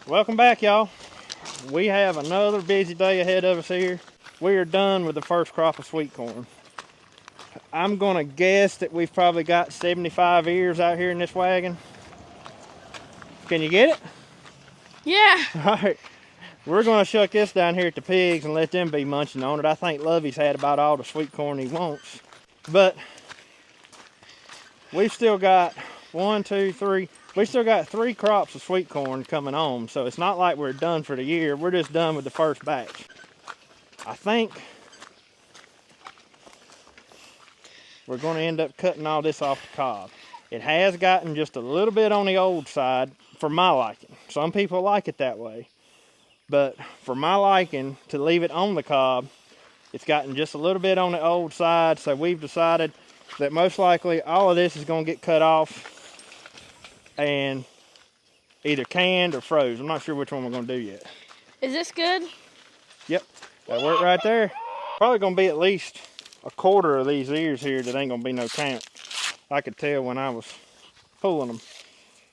Welcome back, y'all. We have another busy day ahead of us here. We are done with the first crop of sweet corn. I'm gonna guess that we've probably got 75 ears out here in this wagon. Can you get it? Yeah. All right. We're gonna shuck this down here at the pigs and let them be munching on it. I think Lovey's had about all the sweet corn he wants. But we've still got 1, 2, 3. We still got 3 crops of sweet corn coming on, so it's not like we're done for the year. We're just done with the first batch. I think we're going to end up cutting all this off the cob. It has gotten just a little bit on the old side for my liking. Some people like it that way, but for my liking, to leave it on the cob, it's gotten just a little bit on the old side, so we've decided that most likely all of this is going to get cut off and either canned or froze. I'm not sure which one we're going to do yet. Is this good? Yep, that worked right there. Probably going to be at least a quarter of these ears here that ain't going to be no count. I could tell when I was pulling them.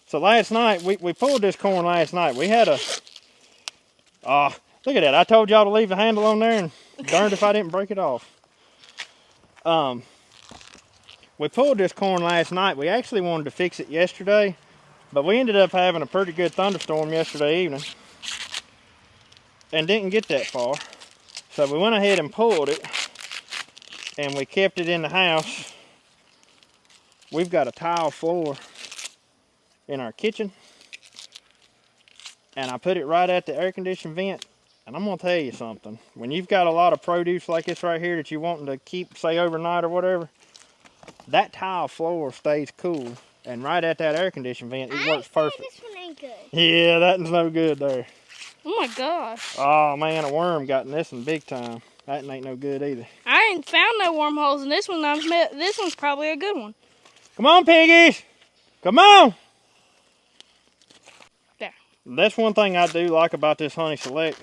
So last night, we pulled this corn last night. We had a, look at that. I told y'all to leave the handle on there, and darned if I didn't break it off. We pulled this corn last night. We actually wanted to fix it yesterday, but we ended up having a pretty good thunderstorm yesterday evening and didn't get that far. So we went ahead and pulled it, and we kept it in the house. We've got a tile floor in our kitchen, and I put it right at the air conditioning vent. And I'm gonna tell you something, when you've got a lot of produce like this right here that you're wanting to keep, say, overnight or whatever, that tile floor stays cool, and right at that air conditioning vent, it works perfect. This one ain't good. Yeah, that one's no good there. Oh my gosh. Oh man, a worm got in this one big time. That one ain't no good either. I ain't found no wormholes in this one. This one's probably a good one. Come on, piggies! Come on! There. That's one thing I do like about this Honey Select,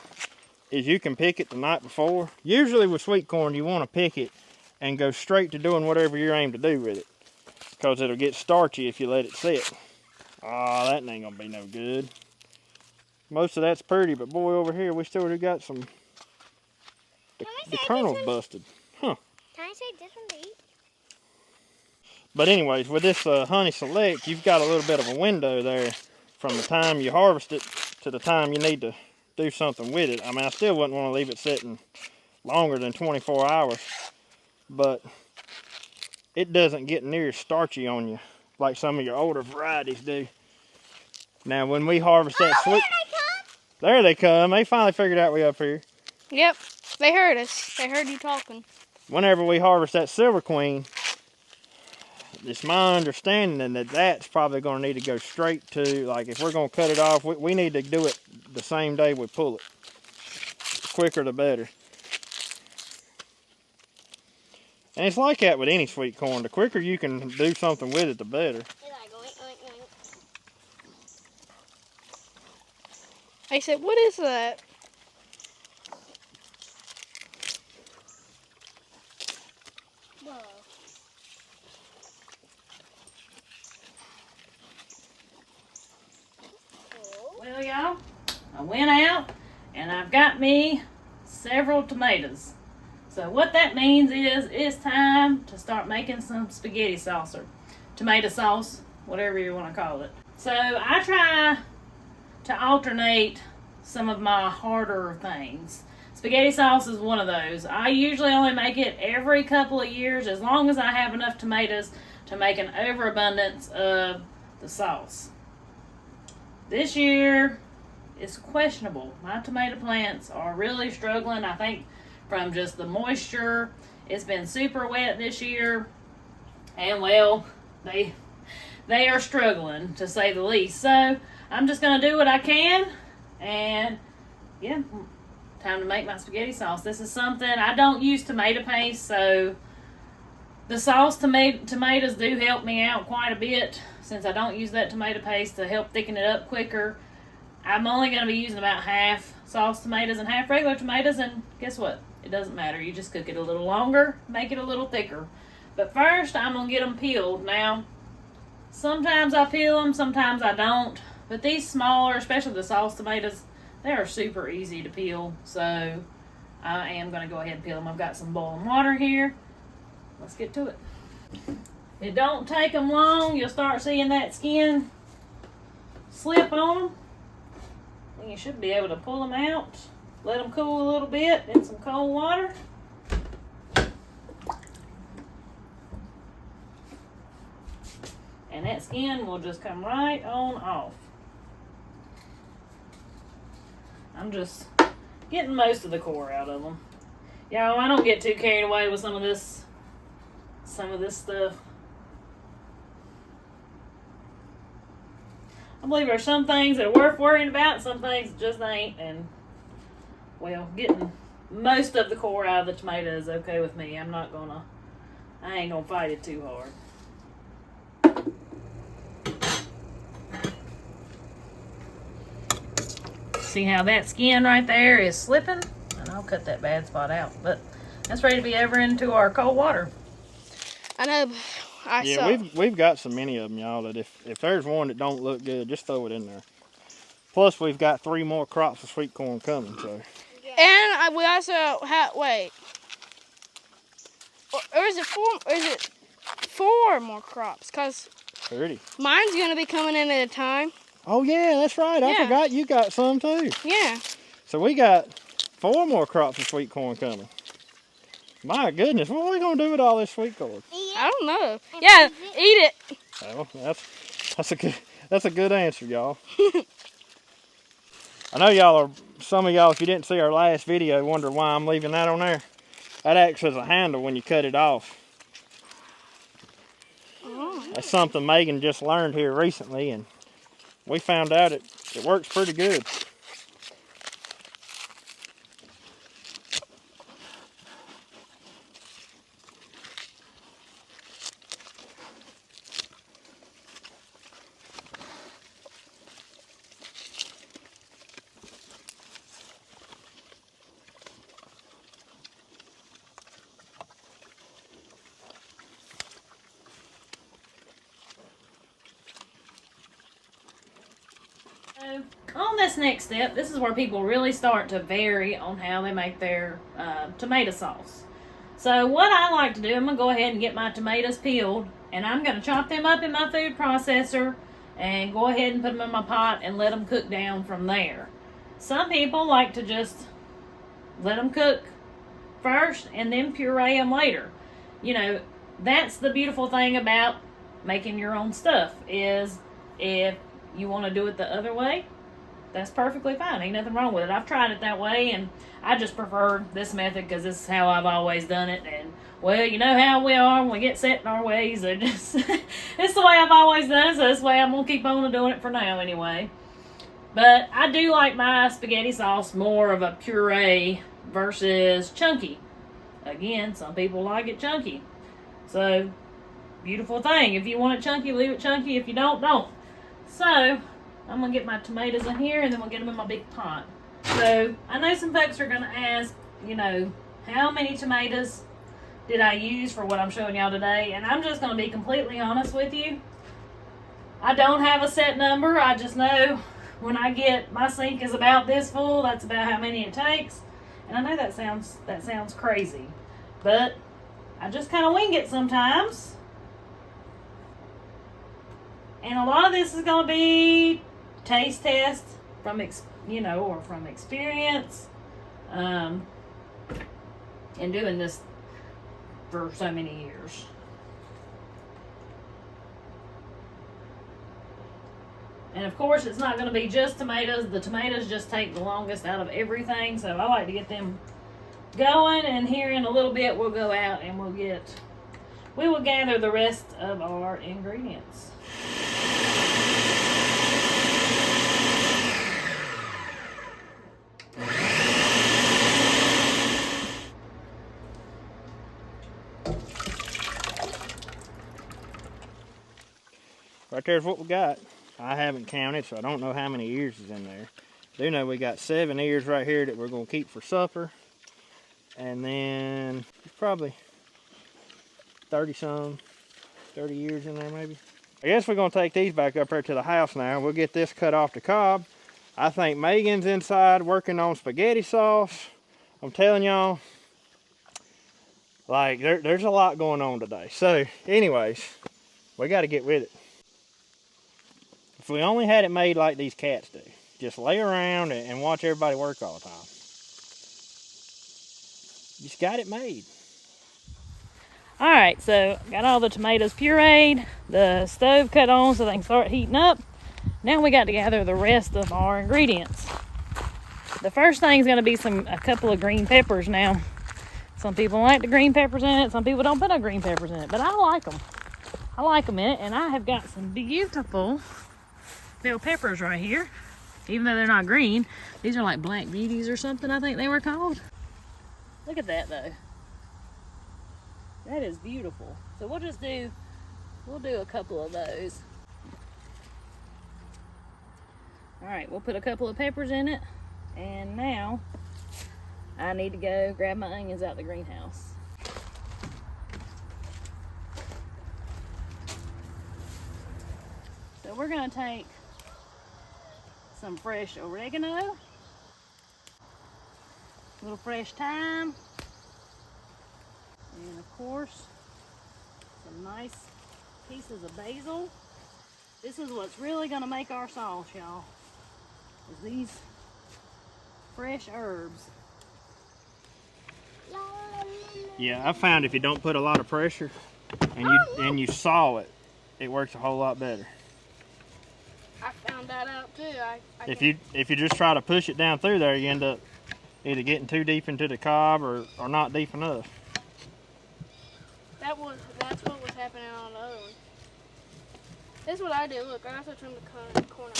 is you can pick it the night before. Usually with sweet corn, you want to pick it and go straight to doing whatever you're aimed to do with it, because it'll get starchy if you let it sit. Ah, that ain't gonna be no good. Most of that's pretty, but boy, over here we still got some. The kernel's busted. Huh. Can I say this one to eat? But anyways, with this Honey Select, you've got a little bit of a window there from the time you harvest it to the time you need to do something with it. I mean, I still wouldn't want to leave it sitting longer than 24 hours, but it doesn't get near as starchy on you like some of your older varieties do. Now, when we harvest that sweet... There they come. They finally figured out we up here. Yep, they heard us. They heard you talking. Whenever we harvest that Silver Queen, it's my understanding that that's probably going to need to go straight to, like, if we're going to cut it off, we need to do it the same day we pull it. The quicker the better. And it's like that with any sweet corn. The quicker you can do something with it, the better. I said, what is that? Whoa. Well, y'all, I went out and I've got me several tomatoes. So what that means is it's time to start making some spaghetti sauce or tomato sauce, whatever you want to call it. So I try to alternate some of my harder things. Spaghetti sauce is one of those. I usually only make it every couple of years as long as I have enough tomatoes to make an overabundance of the sauce. This year, it's questionable. My tomato plants are really struggling, I think, from just the moisture. It's been super wet this year, and well, they are struggling, to say the least. So I'm just going to do what I can, and yeah, time to make my spaghetti sauce. This is something, I don't use tomato paste, so the sauce tomatoes do help me out quite a bit, since I don't use that tomato paste to help thicken it up quicker. I'm only going to be using about half sauce tomatoes and half regular tomatoes, and guess what? It doesn't matter. You just cook it a little longer, make it a little thicker. But first, I'm going to get them peeled. Now, sometimes I peel them, sometimes I don't. But these smaller, especially the sauce tomatoes, they are super easy to peel. So I am going to go ahead and peel them. I've got some boiling water here. Let's get to it. It don't take them long. You'll start seeing that skin slip on them. And you should be able to pull them out. Let them cool a little bit in some cold water. And that skin will just come right on off. I'm just getting most of the core out of them. Y'all, I don't get too carried away with some of this stuff. I believe there's some things that are worth worrying about, some things just ain't, and well, getting most of the core out of the tomato is okay with me. I ain't gonna fight it too hard. See how that skin right there is slipping? And I'll cut that bad spot out. But that's ready to be over into our cold water. I know. Yeah, we've got so many of them, y'all, that if there's one that don't look good, just throw it in there. Plus, we've got 3 more crops of sweet corn coming, so. And we also have, wait. Or is it 4? Or is it 4 more crops? Because 30. mine's going to be coming in at a time. Oh, yeah, that's right. I Yeah. forgot you got some, too. Yeah. So we got 4 more crops of sweet corn coming. My goodness, what are we going to do with all this sweet corn? I don't know. Yeah, eat it. Well, that's a good answer, y'all. I know some of y'all, if you didn't see our last video, wonder why I'm leaving that on there. That acts as a handle when you cut it off. Oh. That's something Meagan just learned here recently, and we found out it works pretty good. On this next step, this is where people really start to vary on how they make their tomato sauce. So what I like to do, I'm going to go ahead and get my tomatoes peeled, and I'm going to chop them up in my food processor and go ahead and put them in my pot and let them cook down from there. Some people like to just let them cook first and then puree them later. You know, that's the beautiful thing about making your own stuff, is if you want to do it the other way, that's perfectly fine. Ain't nothing wrong with it. I've tried it that way, and I just prefer this method because this is how I've always done it. And, well, you know how we are when we get set in our ways. It's the way I've always done it, so this way I'm going to keep on doing it for now anyway. But I do like my spaghetti sauce more of a puree versus chunky. Again, some people like it chunky. So, beautiful thing. If you want it chunky, leave it chunky. If you don't, don't. So, I'm going to get my tomatoes in here, and then we'll get them in my big pot. So, I know some folks are going to ask, you know, how many tomatoes did I use for what I'm showing y'all today? And I'm just going to be completely honest with you. I don't have a set number. I just know when I get, my sink is about this full, that's about how many it takes. And I know that sounds crazy, but I just kind of wing it sometimes. And a lot of this is going to be taste test from, from experience, and doing this for so many years. And of course, it's not going to be just tomatoes. The tomatoes just take the longest out of everything, so I like to get them going. And here in a little bit, we'll go out and we will gather the rest of our ingredients. Right there's what we got. I haven't counted, so I don't know how many ears is in there. I do know we got 7 ears right here that we're going to keep for supper. And then probably 30 ears in there maybe. I guess we're gonna take these back up here to the house now. We'll get this cut off the cob. I think Megan's inside working on spaghetti sauce. I'm telling y'all, like there's a lot going on today. So anyways, we gotta get with it. If we only had it made like these cats do, just lay around and watch everybody work all the time. Just got it made. All right, so got all the tomatoes pureed, the stove cut on so they can start heating up. Now we got to gather the rest of our ingredients. The first thing is going to be a couple of green peppers now. Some people like the green peppers in it, some people don't put no green peppers in it, but I like them. I like them in it, and I have got some beautiful bell peppers right here. Even though they're not green, these are like black beauties or something, I think they were called. Look at that though. That is beautiful. So we'll do a couple of those. All right, we'll put a couple of peppers in it. And now I need to go grab my onions out the greenhouse. So we're gonna take some fresh oregano, a little fresh thyme, and of course, some nice pieces of basil. This is what's really gonna make our sauce, y'all, is these fresh herbs. Yeah, I found if you don't put a lot of pressure and you saw it, it works a whole lot better. I found that out too. If you just try to push it down through there, you end up either getting too deep into the cob or not deep enough. That's what was happening on the other one. This is what I did. Look, I also trimmed the corner.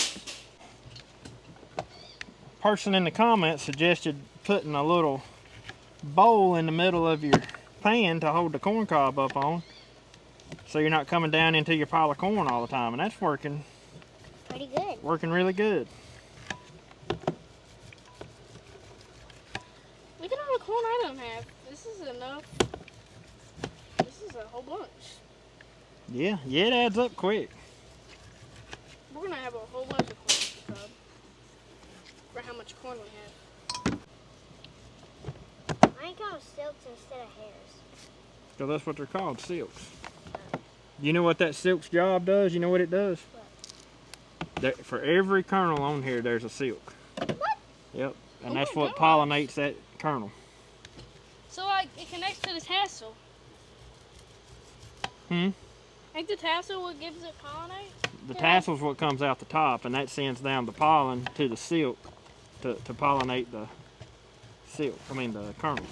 Person in the comments suggested putting a little bowl in the middle of your pan to hold the corn cob up on, so you're not coming down into your pile of corn all the time, and that's working pretty good. Working really good. Look at all the corn I don't have. This is enough. This is a whole bunch. Yeah, it adds up quick. We're gonna have a whole bunch of corn for how much corn we have. I call them silks instead of hairs. So that's what they're called, silks. You know what that silk's job does? You know what it does? What? For every kernel on here, there's a silk. What? Yep, and Oh that's my what gosh. pollinates that kernel. So like it connects to the tassel. Ain't the tassel what gives it pollinate? The Yeah. tassel's what comes out the top, and that sends down the pollen to the silk to pollinate the silk. I mean the kernel.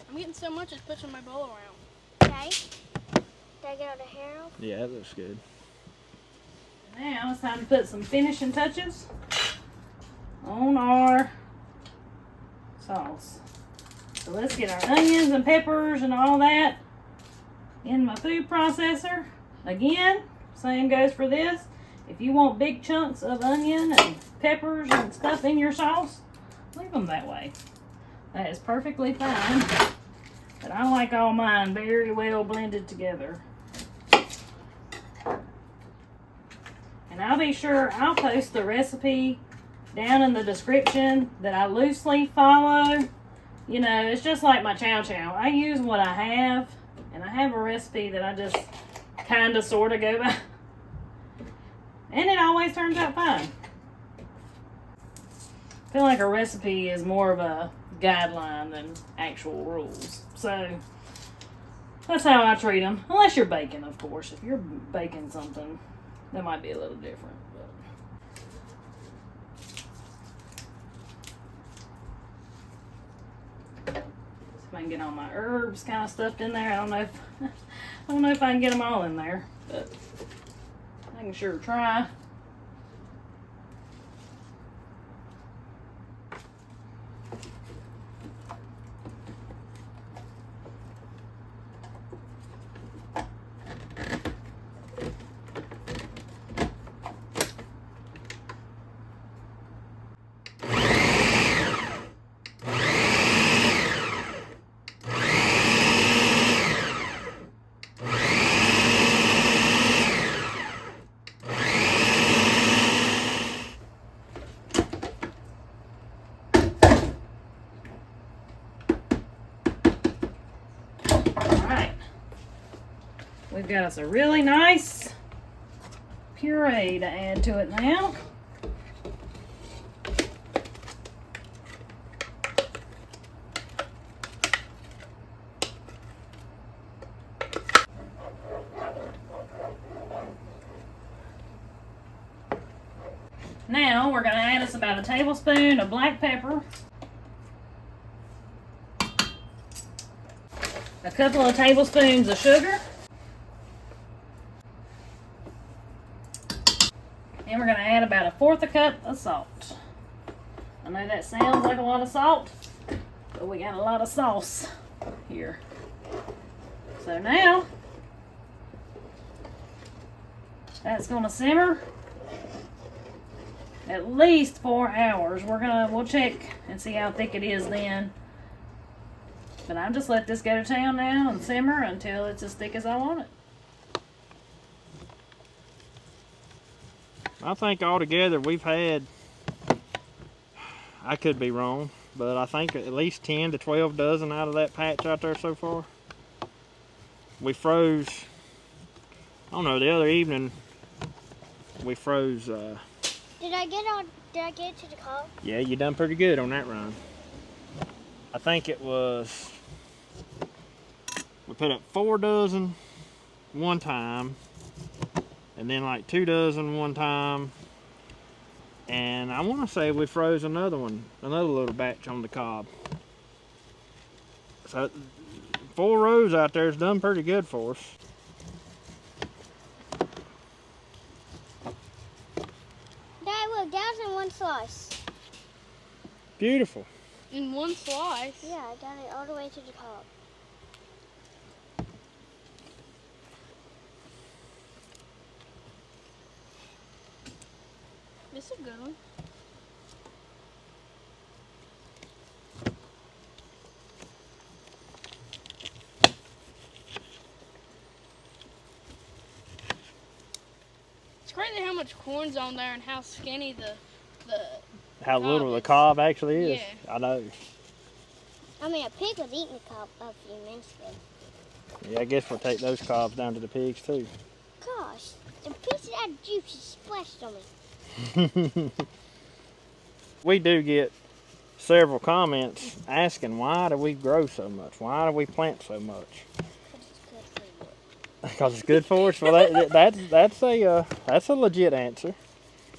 I'm getting so much it's pushing my bowl around. Okay. Did I get all the hair off? Yeah, that looks good. Now it's time to put some finishing touches on our sauce. So let's get our onions and peppers and all that in my food processor. Again, same goes for this. If you want big chunks of onion and peppers and stuff in your sauce, leave them that way. That is perfectly fine. But I like all mine very well blended together. And I'll be sure I'll post the recipe down in the description that I loosely follow. You know, it's just like my chow chow. I use what I have, and I have a recipe that I just kind of sort of go by. And it always turns out fine. I feel like a recipe is more of a guideline than actual rules. So that's how I treat them. Unless you're baking, of course. If you're baking something, that might be a little different. But if I can get all my herbs kind of stuffed in there, I don't know if I can get them all in there, but I can sure try. We've got us a really nice puree to add to it now. Now we're going to add us about a tablespoon of black pepper, a couple of tablespoons of sugar, and we're going to add about 1/4 cup of salt. I know that sounds like a lot of salt, but we got a lot of sauce here. So now that's going to simmer at least 4 hours. We'll check and see how thick it is then. But I'm just let this go to town now and simmer until it's as thick as I want it. I think altogether we've had, I could be wrong, but I think at least 10 to 12 dozen out of that patch out there so far. We froze, I don't know, the other evening we froze. Did I get it to the cob? Yeah, you done pretty good on that run. I think it was, we put up 4 dozen one time, and then like 2 dozen one time, and I want to say we froze another little batch on the cob. So 4 rows out there is done pretty good for us. Dad, look, that was in one slice. Beautiful. In one slice. Yeah, I got it all the way to the cob. This is a good one. It's crazy how much corn's on there and how skinny the How little the is. cob actually is. Yeah. I know. I mean, a pig was eating the cob a few minutes ago. Yeah, I guess we'll take those cobs down to the pigs too. Gosh, the piece of that juice is splashed on me. We do get several comments asking, why do we grow so much? Why do we plant so much? Because it's good for us. Well, that's a legit answer.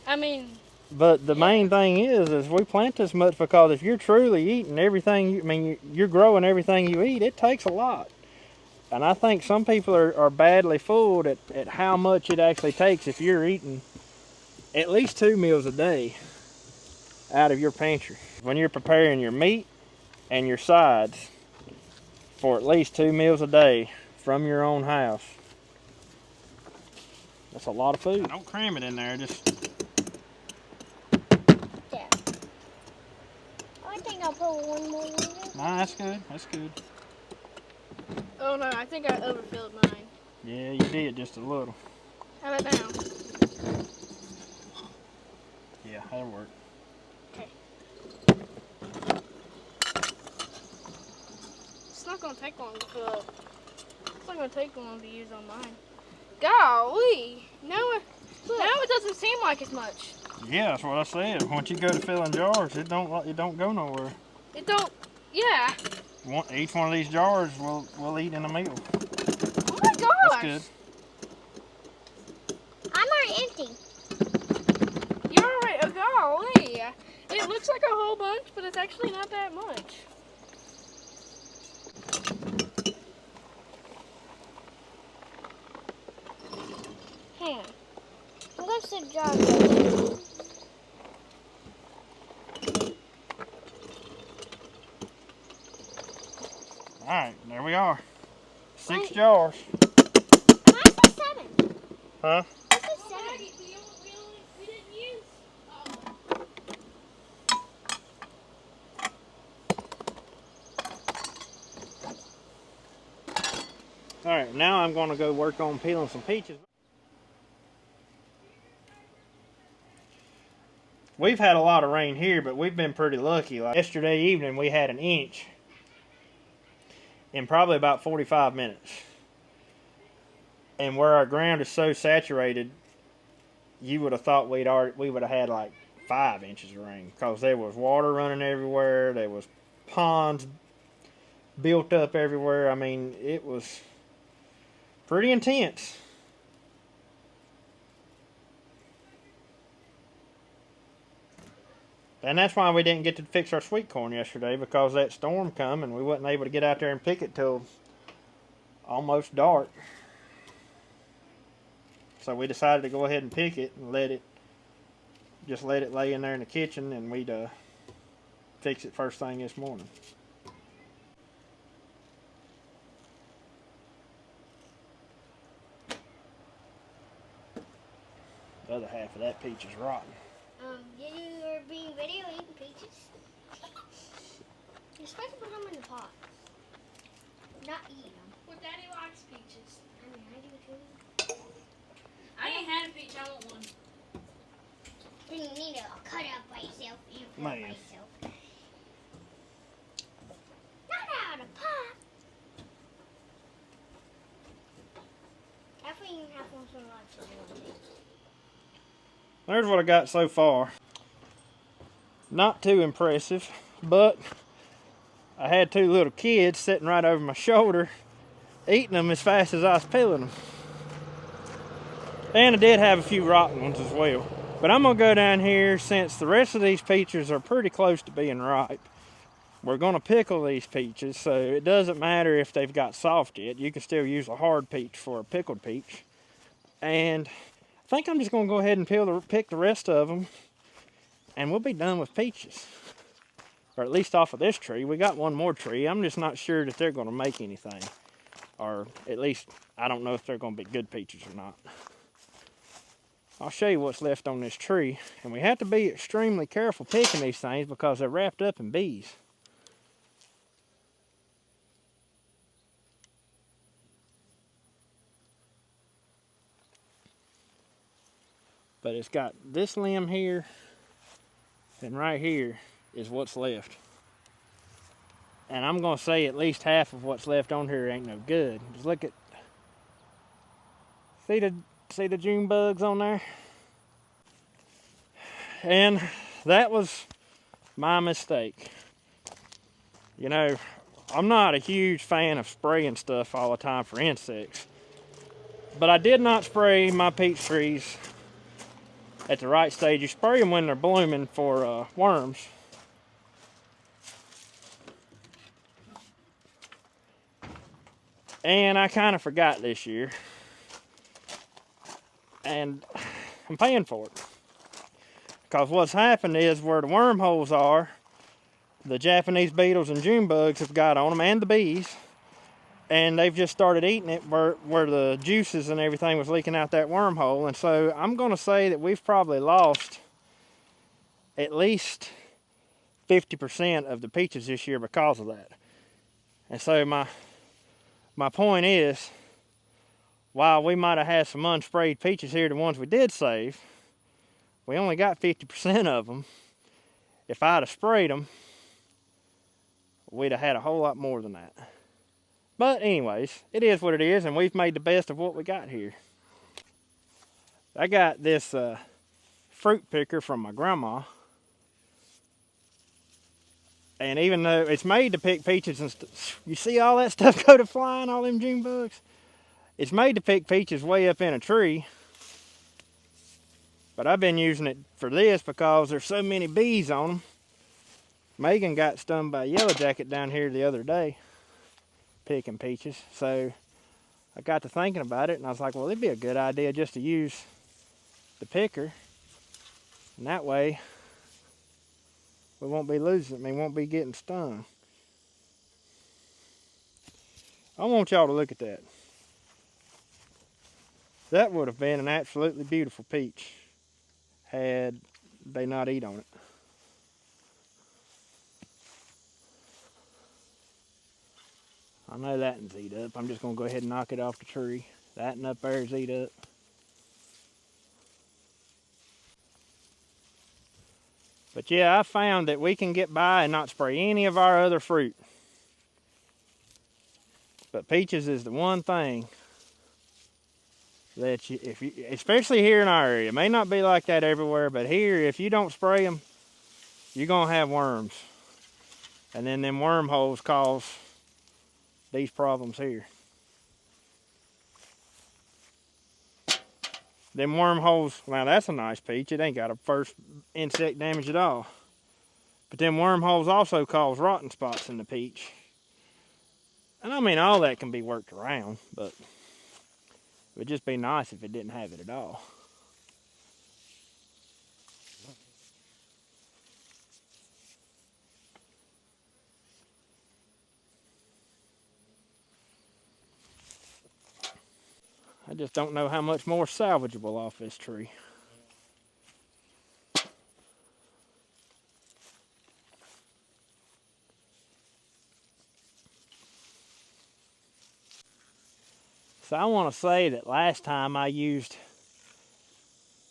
I mean, But the main thing is we plant this much because if you're truly eating everything, you're growing everything you eat, it takes a lot. And I think some people are badly fooled at how much it actually takes if you're eating at least 2 meals a day out of your pantry. When you're preparing your meat and your sides for at least 2 meals a day from your own house, that's a lot of food. Don't cram it in there, just... There. I think I'll put one more in there. Nah, that's good, that's good. oh no, I think I overfilled mine. Yeah, you did just a little. How about now? Yeah, that'll work. Okay. It's not gonna take long to fill up. It's not gonna take long to use on mine. Golly! Now it doesn't seem like as much. Yeah, that's what I said. Once you go to filling jars, it don't go nowhere. It don't. Yeah. Each one of these jars we'll eat in a meal. Oh my gosh! That's good. I'm already empty. You're alright. Oh golly! It looks like a whole bunch, but it's actually not that much. Hang on. I'm going to sit jar first. Alright, there we are. 6 Wait. jars. Mine says 7. Huh? It says 7. We didn't use. Alright, now I'm going to go work on peeling some peaches. We've had a lot of rain here, but we've been pretty lucky. Like yesterday evening, we had 1 inch in probably about 45 minutes. And where our ground is so saturated, you would have thought we would have had like 5 inches of rain, because there was water running everywhere. There was ponds built up everywhere. I mean, it was pretty intense. And that's why we didn't get to fix our sweet corn yesterday, because that storm come and we wasn't able to get out there and pick it till almost dark. So we decided to go ahead and pick it and just let it lay in there in the kitchen, and we'd fix it first thing this morning. The other half of that peach is rotten. You're being video eating peaches. You're supposed to put them in the pot. Not eat them. Well, Daddy likes peaches. I mean, I do too. I ain't had a peach. I want one. Then you need to cut it up by yourself. By yourself. Not out of the pot. After you have one for lunch. There's what I got so far. Not too impressive, but I had 2 little kids sitting right over my shoulder eating them as fast as I was peeling them. And I did have a few rotten ones as well. But I'm going to go down here, since the rest of these peaches are pretty close to being ripe. We're going to pickle these peaches, so it doesn't matter if they've got soft yet. You can still use a hard peach for a pickled peach. And I think I'm just going to go ahead and pick the rest of them, and we'll be done with peaches. Or at least off of this tree. We got one more tree. I'm just not sure that they're going to make anything. Or at least, I don't know if they're going to be good peaches or not. I'll show you what's left on this tree. And we have to be extremely careful picking these things, because they're wrapped up in bees. But it's got this limb here, and right here is what's left. And I'm going to say at least half of what's left on here ain't no good. Just look at, see the June bugs on there? And that was my mistake. You know, I'm not a huge fan of spraying stuff all the time for insects, but I did not spray my peach trees at the right stage. You spray them when they're blooming for worms. And I kind of forgot this year. And I'm paying for it. Because what's happened is, where the wormholes are, the Japanese beetles and June bugs have got on them, and the bees. And they've just started eating it where the juices and everything was leaking out that wormhole. And so I'm going to say that we've probably lost at least 50% of the peaches this year because of that. And so my point is, while we might have had some unsprayed peaches here, the ones we did save, we only got 50% of them. If I'd have sprayed them, we'd have had a whole lot more than that. But anyways, it is what it is, and we've made the best of what we got here. I got this fruit picker from my grandma. And even though it's made to pick peaches and you see all that stuff go to flying, all them June bugs? It's made to pick peaches way up in a tree. But I've been using it for this because there's so many bees on them. Meagan got stung by a yellow jacket down here the other day, picking peaches. So I got to thinking about it, and I was like, well, it'd be a good idea just to use the picker. And that way, we won't be losing, won't be getting stung. I want y'all to look at that. That would have been an absolutely beautiful peach had they not eat on it. I know that one's eat up. I'm just going to go ahead and knock it off the tree. That one up there is eat up. But yeah, I found that we can get by and not spray any of our other fruit. But peaches is the one thing that especially here in our area, it may not be like that everywhere, but here, if you don't spray them, you're gonna have worms. And then them wormholes cause these problems here. Them wormholes, now that's a nice peach. It ain't got a first insect damage at all. But them wormholes also cause rotten spots in the peach. And I mean, all that can be worked around, but it would just be nice if it didn't have it at all. I just don't know how much more salvageable off this tree. So I want to say that last time I used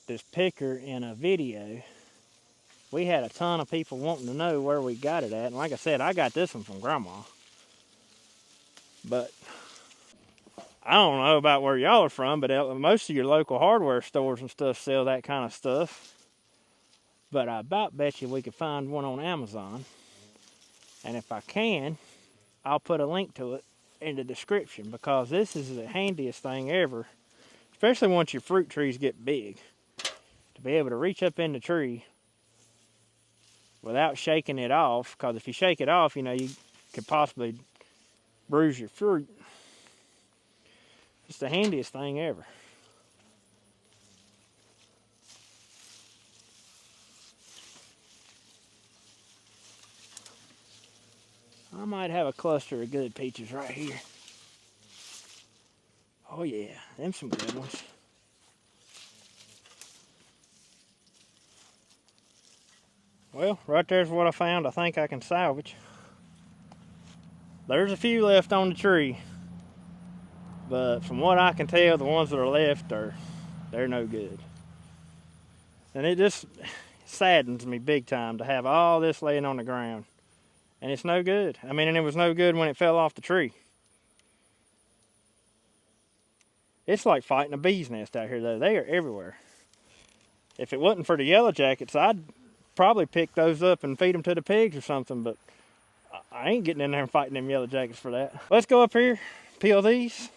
this picker in a video, we had a ton of people wanting to know where we got it at. And like I said, I got this one from Grandma. But I don't know about where y'all are from, but most of your local hardware stores and stuff sell that kind of stuff. But I about bet you we could find one on Amazon. And if I can, I'll put a link to it in the description, because this is the handiest thing ever, especially once your fruit trees get big, to be able to reach up in the tree without shaking it off, because if you shake it off, you know, you could possibly bruise your fruit. It's the handiest thing ever. I might have a cluster of good peaches right here. Oh yeah, them some good ones. Well, right there's what I found I think I can salvage. There's a few left on the tree, but from what I can tell, the ones that are left they're no good. And it just saddens me big time to have all this laying on the ground. And it's no good. I mean, and it was no good when it fell off the tree. It's like fighting a bee's nest out here, though. They are everywhere. If it wasn't for the yellow jackets, I'd probably pick those up and feed them to the pigs or something, but I ain't getting in there and fighting them yellow jackets for that. Let's go up here, peel these,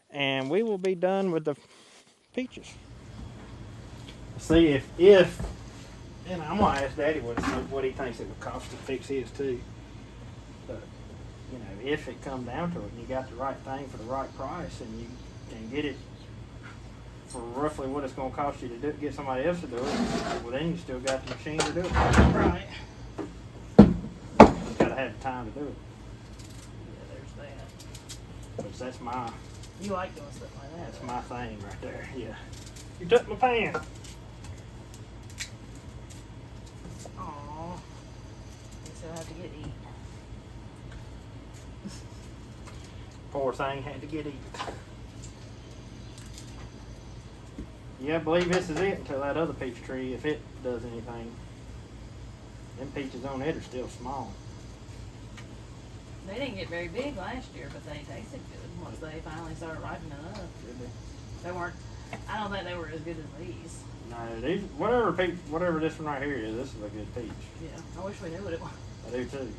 and we will be done with the peaches. See if and I'm gonna ask Daddy what he thinks it would cost to fix his too. But you know, if it comes down to it, and you got the right thing for the right price, and you can get it for roughly what it's gonna cost you to get somebody else to do it, well then you still got the machine to do it. Right. You gotta have the time to do it. Yeah, there's that. Which that's my You like doing stuff like that. that's my thing right there. Yeah. You took my pan. Aww. Guess I'll have to get eat. Poor thing had to get eaten. Yeah, I believe this is it until that other peach tree, if it does anything. Them peaches on it are still small. They didn't get very big last year, but they tasted good once they finally started ripening up. They weren't, I don't think they were as good as these. No, these, whatever this one right here is, this is a good peach. Yeah, I wish we knew what it was. I do too.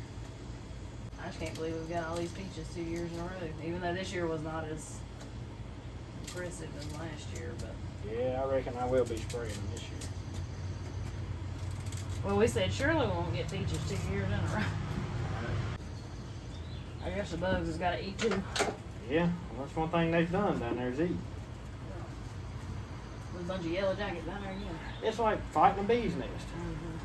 I just can't believe we've got all these peaches 2 years in a row, even though this year was not as impressive as last year, but. Yeah, I reckon I will be spraying them this year. Well, we said surely we won't get peaches 2 years in a row. I guess the bugs has got to eat too. Yeah, well, that's one thing they've done down there is eat. There's a bunch of yellow jackets down there again. It's like fighting a bee's nest. Mm-hmm.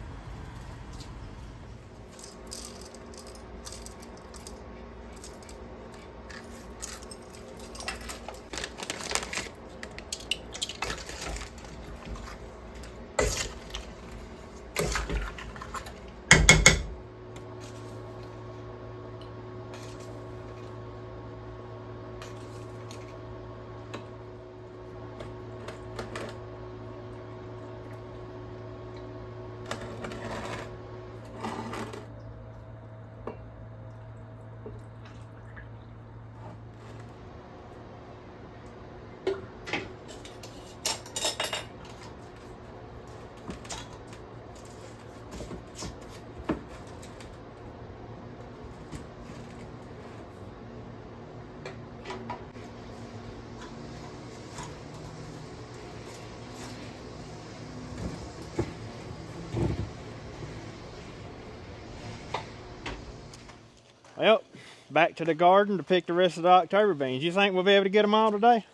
Well, back to the garden to pick the rest of the October beans. You think we'll be able to get them all today?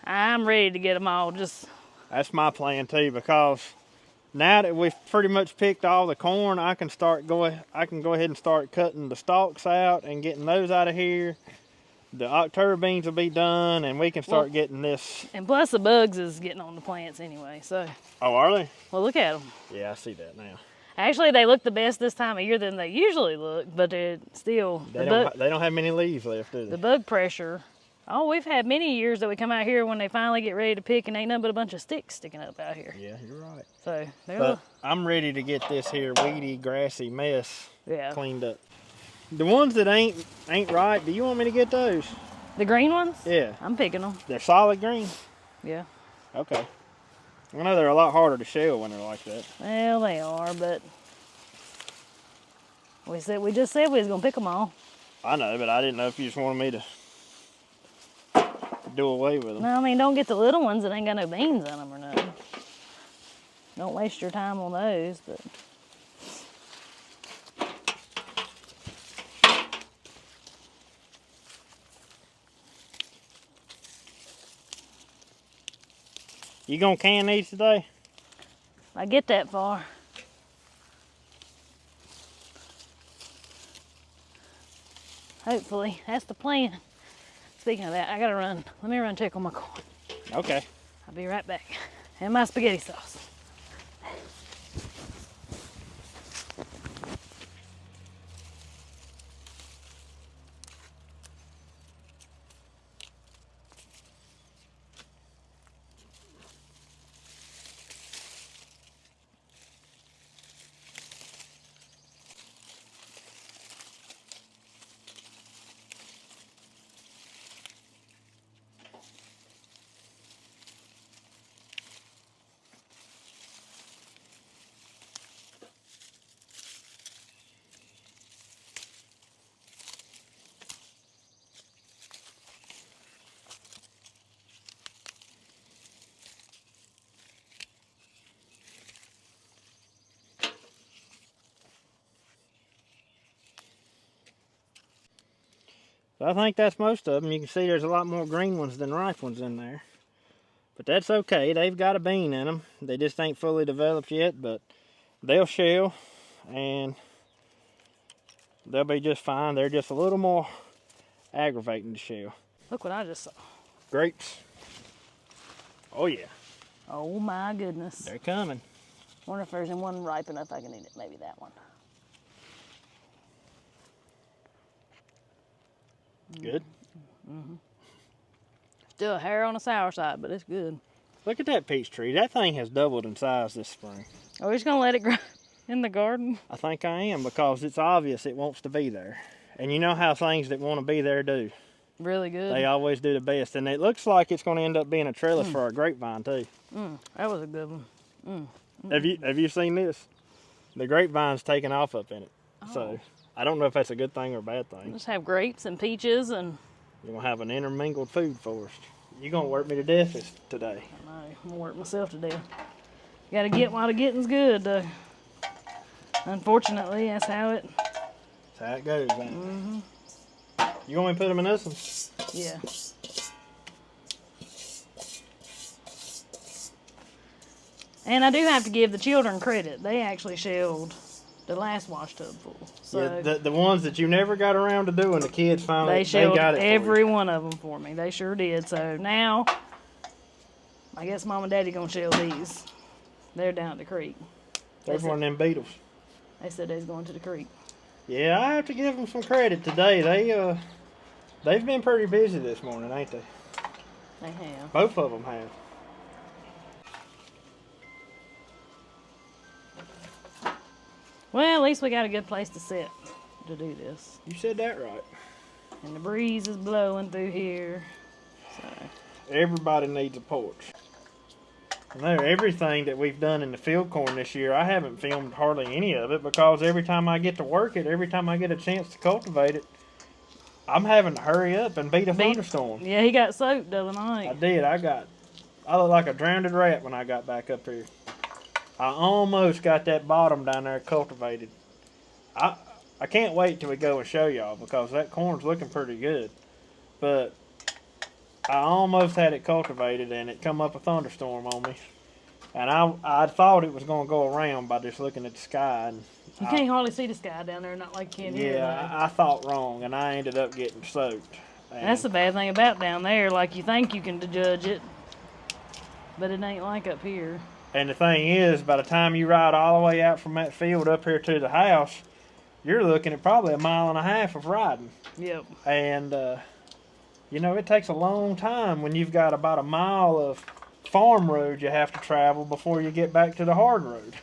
I'm ready to get them all. That's my plan too, because now that we've pretty much picked all the corn, I can go ahead and start cutting the stalks out and getting those out of here. The October beans will be done, and we can start getting this. And plus the bugs is getting on the plants anyway, so. Oh, are they? Well, look at them. Yeah, I see that now. Actually, they look the best this time of year than they usually look, but they're still. They don't have many leaves left, do they? The bug pressure. Oh, we've had many years that we come out here when they finally get ready to pick and ain't nothing but a bunch of sticks sticking up out here. Yeah, you're right. So But I'm ready to get this here weedy, grassy mess cleaned up. The ones that ain't right, do you want me to get those? The green ones? Yeah. I'm picking them. They're solid green? Yeah. Okay. I know they're a lot harder to shell when they're like that. Well, they are, but we just said we was gonna pick them all. I know, but I didn't know if you just wanted me to do away with them. No, I mean, don't get the little ones that ain't got no beans in them or nothing. Don't waste your time on those, but. You gonna can these today? I get that far. Hopefully, that's the plan. Speaking of that, I gotta run. Let me run check on my corn. Okay. I'll be right back. And my spaghetti sauce. So I think that's most of them. You can see there's a lot more green ones than ripe ones in there. But that's okay. They've got a bean in them. They just ain't fully developed yet, but they'll shell and they'll be just fine. They're just a little more aggravating to shell. Look what I just saw. Grapes. Oh yeah. Oh my goodness. They're coming. Wonder if there's one ripe enough I can eat it. Maybe that one. Good. Mm-hmm. Still a hair on the sour side, but it's good. Look at that peach tree. That thing has doubled in size this spring. Are we just gonna let it grow in the garden? I think I am, because it's obvious it wants to be there. And you know how things that want to be there do. Really good. They always do the best. And it looks like it's going to end up being a trellis for our grapevine too. That was a good one. Have you seen this? The grapevine's taking off up in it. Oh. So I don't know if that's a good thing or a bad thing. Just have grapes and peaches and. You're going to have an intermingled food forest. You're going to work me to death today. I know. I'm gonna work myself to death. Got to get while the getting's good, though. Unfortunately, that's how it goes, ain't it? You want me to put them in this one? Yeah. And I do have to give the children credit. They actually shelled the last wash tub full. So yeah, the ones that you never got around to doing, the kids finally they shelled got it every one of them for me. They sure did. So now, I guess Mom and Daddy gonna shell these. They're down at the creek. There's one of them beetles. They said they was going to the creek. Yeah, I have to give them some credit today. They've been pretty busy this morning, ain't they? They have. Both of them have. Well, at least we got a good place to sit to do this. You said that right. And the breeze is blowing through here. So Everybody needs a porch. I know everything that we've done in the field corn this year, I haven't filmed hardly any of it, because every time I get to work it, every time I get a chance to cultivate it, I'm having to hurry up and beat a thunderstorm. Yeah, he got soaked the other night. I did. I looked like a drowned rat when I got back up here. I almost got that bottom down there cultivated. I can't wait till we go and show y'all because that corn's looking pretty good. But I almost had it cultivated and it come up a thunderstorm on me. And I thought it was going to go around by just looking at the sky. And You can't hardly see the sky down there, not like you can here. yeah, I thought wrong and I ended up getting soaked. And That's the bad thing about down there. Like, you think you can judge it, but it ain't like up here. And the thing is, by the time you ride all the way out from that field up here to the house, you're looking at probably 1.5 miles of riding. Yep. And, you know, it takes a long time when you've got about 1 mile of farm road you have to travel before you get back to the hard road.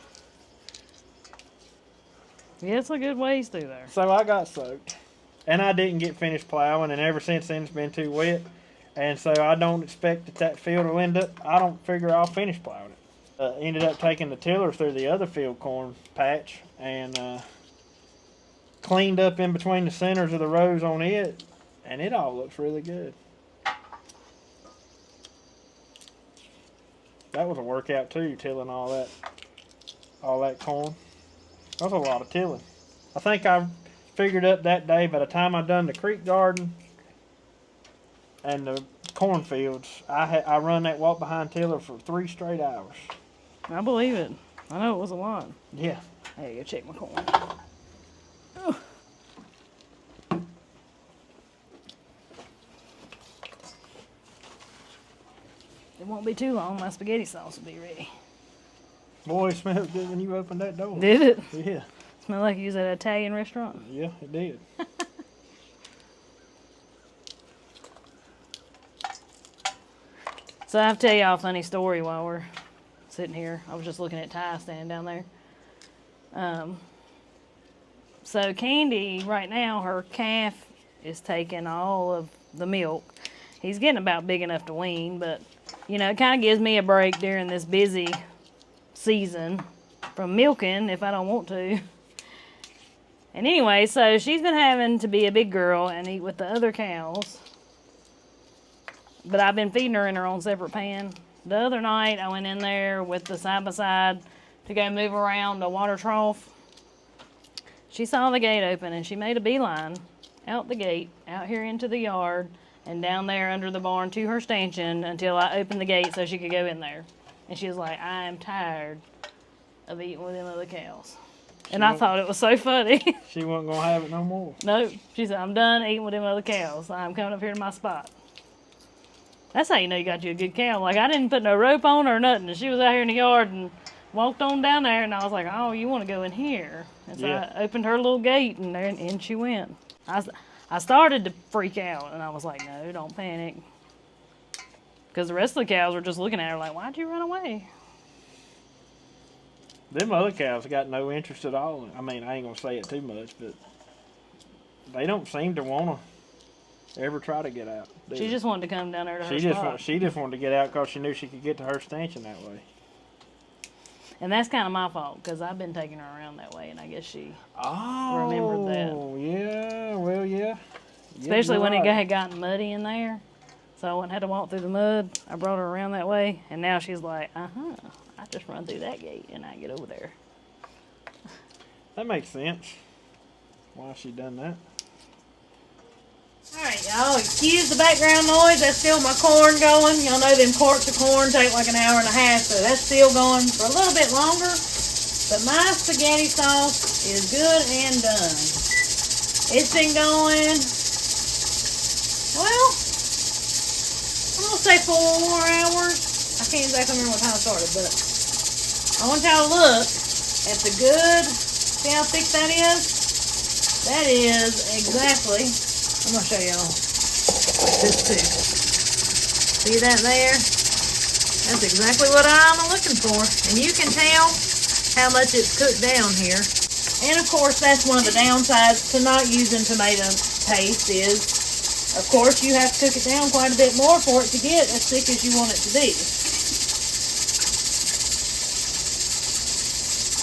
Yeah, it's a good ways through there. So I got soaked. And I didn't get finished plowing, and ever since then it's been too wet. And so I don't expect that field will end up, I don't figure I'll finish plowing it. Ended up taking the tiller through the other field corn patch and cleaned up in between the centers of the rows on it, and it all looks really good. That was a workout too, tilling all that corn. That was a lot of tilling. I think I figured up that day by the time I done the creek garden and the cornfields, I run that walk behind tiller for 3 straight hours. I believe it. I know it was a lot. Yeah. I gotta go check my corn. It won't be too long. My spaghetti sauce will be ready. Boy, it smelled good when you opened that door. Did it? Yeah. Smell like you was at an Italian restaurant? Yeah, it did. So I have to tell y'all a funny story while we're sitting here. I was just looking at Ty standing down there. So Candy, right now, her calf is taking all of the milk. He's getting about big enough to wean, but, you know, it kind of gives me a break during this busy season from milking if I don't want to. And anyway, so she's been having to be a big girl and eat with the other cows. But I've been feeding her in her own separate pan. The other night, I went in there with the side-by-side to go move around the water trough. She saw the gate open and she made a beeline out the gate, out here into the yard, and down there under the barn to her stanchion until I opened the gate so she could go in there. And she was like, I am tired of eating with them other cows. And I thought it was so funny. She wasn't going to have it no more. Nope. She said, I'm done eating with them other cows. I'm coming up here to my spot. That's how you know you got you a good cow. Like, I didn't put no rope on her or nothing. And she was out here in the yard and walked on down there. And I was like, oh, you want to go in here? And so Yeah. I opened her little gate and there, in she went. I started to freak out. And I was like, no, don't panic. Because the rest of the cows were just looking at her like, why'd you run away? Them other cows got no interest at all. I mean, I ain't going to say it too much, but they don't seem to want to ever try to get out. She just wanted to come down there to her She spot. just wanted to get out because she knew she could get to her stanchion that way. And that's kind of my fault because I've been taking her around that way, and I guess she remembered that. Oh, yeah, well, yeah. Especially you're when right. it had gotten muddy in there. So I wouldn't have to walk through the mud. I brought her around that way, and now she's like, I just run through that gate, and I get over there. That makes sense. Why she done that? Alright, y'all, excuse the background noise. That's still my corn going. Y'all know them quarts of corn take like 1.5 hours, so that's still going for a little bit longer. But my spaghetti sauce is good and done. It's been going, well, I'm going to say 4 more hours. I can't exactly remember what time I started, but I want y'all to look at the good, see how thick that is? That is exactly, I'm going to show y'all this too. See that there? That's exactly what I'm looking for. And you can tell how much it's cooked down here. And of course, that's one of the downsides to not using tomato paste is, of course, you have to cook it down quite a bit more for it to get as thick as you want it to be.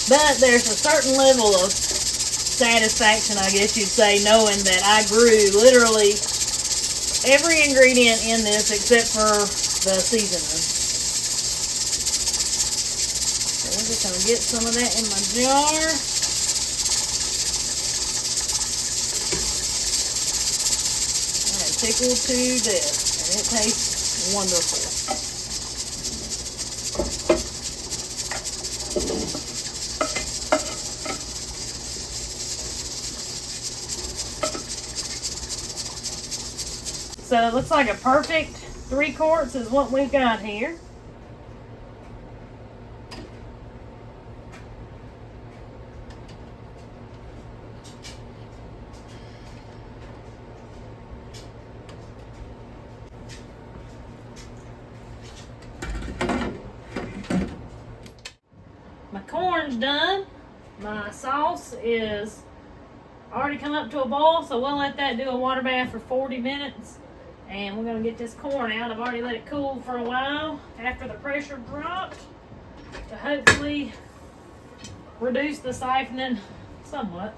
But there's a certain level of satisfaction, I guess you'd say, knowing that I grew literally every ingredient in this except for the seasoning. So we're just going to get some of that in my jar. pickled to death, and it tastes wonderful. So it looks like a perfect 3 quarts is what we've got here. My corn's done. My sauce is already come up to a boil, so we'll let that do a water bath for 40 minutes. And we're going to get this corn out. I've already let it cool for a while after the pressure dropped to hopefully reduce the siphoning somewhat.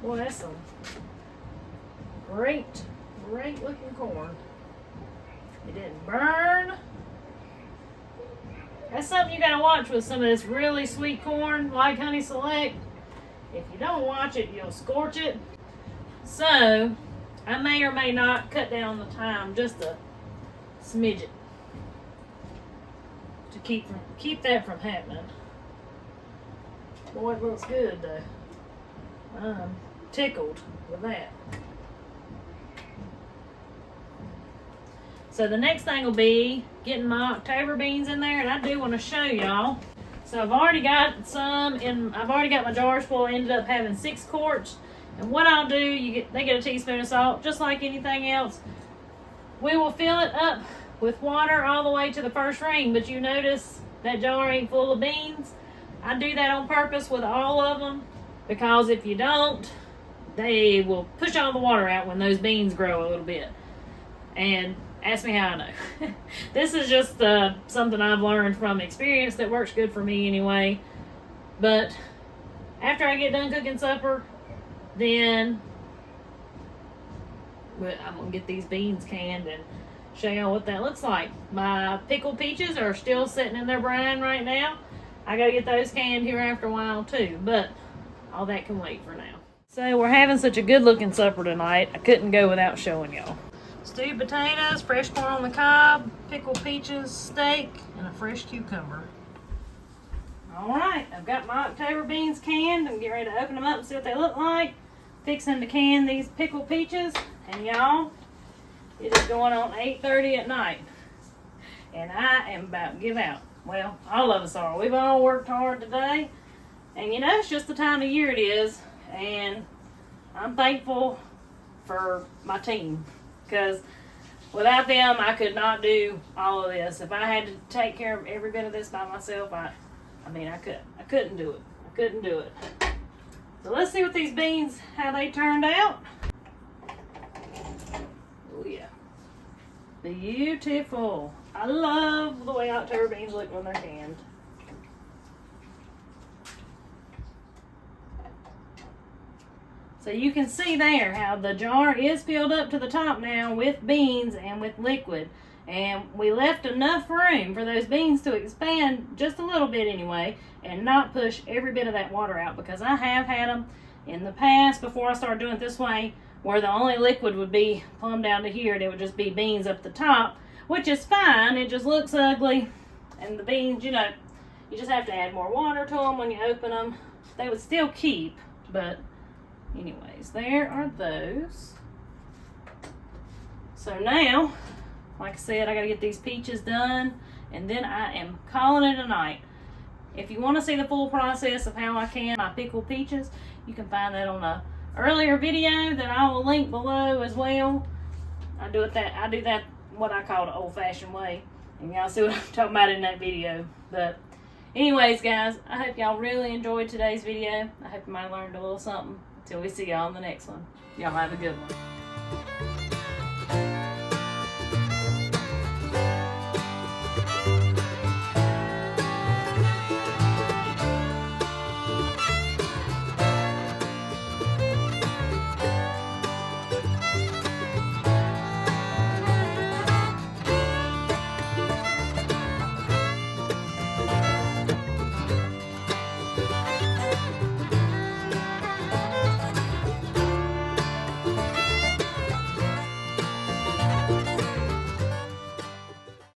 Boy, that's some great looking corn. It didn't burn. That's something you gotta watch with some of this really sweet corn like Honey Select. If you don't watch it, you'll scorch it. So I may or may not cut down the thyme just a smidget to keep that from happening. Boy, it looks good though. I'm tickled with that. So the next thing will be getting my October beans in there, and I do want to show y'all. So I've already got some in. I've already got my jars full. I ended up having 6 quarts. And what I'll do, they get a teaspoon of salt, just like anything else. We will fill it up with water all the way to the first ring. But you notice that jar ain't full of beans. I do that on purpose with all of them, because if you don't, they will push all the water out when those beans grow a little bit. And ask me how I know. This is just something I've learned from experience that works good for me anyway. But after I get done cooking supper, then I'm going to get these beans canned and show y'all what that looks like. My pickled peaches are still sitting in their brine right now. I got to get those canned here after a while too, but all that can wait for now. So we're having such a good looking supper tonight, I couldn't go without showing y'all. Stewed potatoes, fresh corn on the cob, pickled peaches, steak, and a fresh cucumber. Alright, I've got my October beans canned. I'm getting ready to open them up and see what they look like. Fixing to can these pickled peaches. And y'all, it is going on 8:30 at night. And I am about to give out. Well, all of us are. We've all worked hard today. And you know, it's just the time of year it is. And I'm thankful for my team. Because without them, I could not do all of this. If I had to take care of every bit of this by myself, I couldn't do it. I couldn't do it. So let's see what these beans, how they turned out. Oh yeah. Beautiful. I love the way October beans look when they're canned. So you can see there how the jar is filled up to the top now with beans and with liquid. And we left enough room for those beans to expand just a little bit anyway and not push every bit of that water out, because I have had them in the past before I started doing it this way where the only liquid would be plumb down to here and it would just be beans up the top, which is fine. It just looks ugly. And the beans, you know, you just have to add more water to them when you open them. They would still keep, but anyways, there are those. So now, like I said, I gotta get these peaches done, and then I am calling it a night. If you want to see the full process of how I can my pickled peaches, you can find that on a earlier video that I will link below as well. I do that what I call the old-fashioned way, and y'all see what I'm talking about in that video. But anyways, guys, I hope y'all really enjoyed today's video. I hope you might have learned a little something. Till we see y'all in the next one. Y'all have a good one.